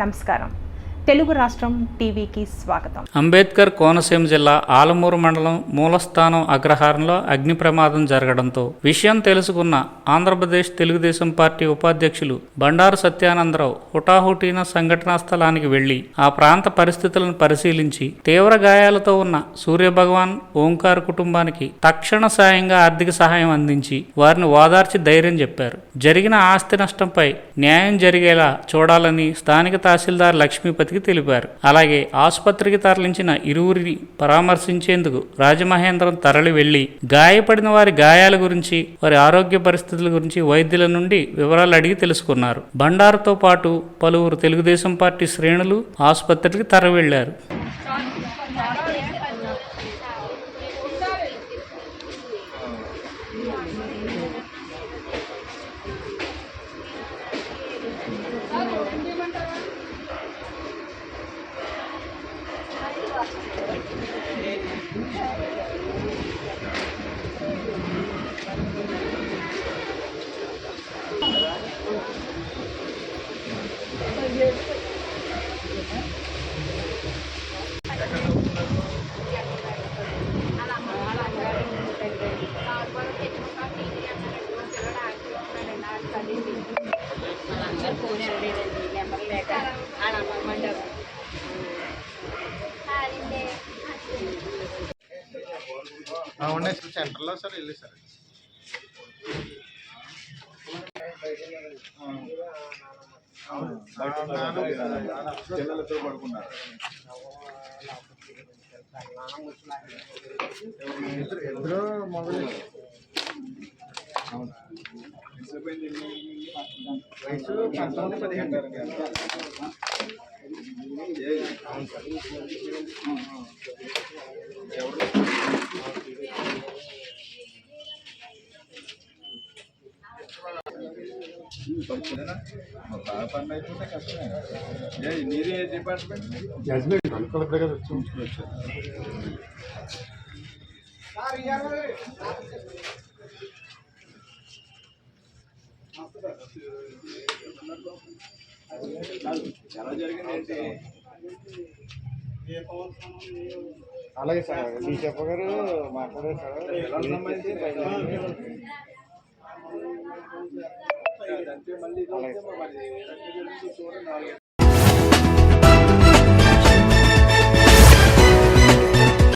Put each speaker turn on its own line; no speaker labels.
నమస్కారం. తెలుగు రాష్ట్రం టీవీకి స్వాగతం.
అంబేద్కర్ కోనసీమ జిల్లా ఆలమూరు మండలం మూలస్థానం అగ్రహారంలో అగ్ని ప్రమాదం జరగడంతో విషయం తెలుసుకున్న ఆంధ్రప్రదేశ్ తెలుగుదేశం పార్టీ ఉపాధ్యక్షులు బండారు సత్యానందరావు హుటాహుటీన సంఘటనా స్థలానికి వెళ్లి ఆ ప్రాంత పరిస్థితులను పరిశీలించి తీవ్ర గాయాలతో ఉన్న సూర్యభగవాన్ ఓంకార్ కుటుంబానికి తక్షణ సాయంగా ఆర్థిక సహాయం అందించి వారిని ఓదార్చి ధైర్యం చెప్పారు. జరిగిన ఆస్తి నష్టంపై న్యాయం జరిగేలా చూడాలని స్థానిక తహసీల్దార్ లక్ష్మీపతికి తెలిపారు. అలాగే ఆసుపత్రికి తరలించిన ఇరువురిని పరామర్శించేందుకు రాజమహేంద్రం తరలి వెళ్లి గాయపడిన వారి గాయాల గురించి, వారి ఆరోగ్య పరిస్థితుల గురించి వైద్యుల నుండి వివరాలు అడిగి తెలుసుకున్నారు. బండారుతో పాటు పలువురు తెలుగుదేశం పార్టీ శ్రేణులు ఆసుపత్రికి తరలి వెళ్లారు.
సెంటర్లో సార్ వెళ్ళి సార్ పిల్లలతో పడుకున్నారు. ఇద్దరు మొదలు వయసు 19-15 బాగా పని అయిపోతే కష్టమే. మీరు ఏ డిపార్ట్మెంట్? వచ్చారు. ఎలా జరిగింది? అలాగే సార్, మీ చెప్పగారు మాట్లాడారు సార్. ఎలా సంబంధించి మళ్ళీ చూడండి.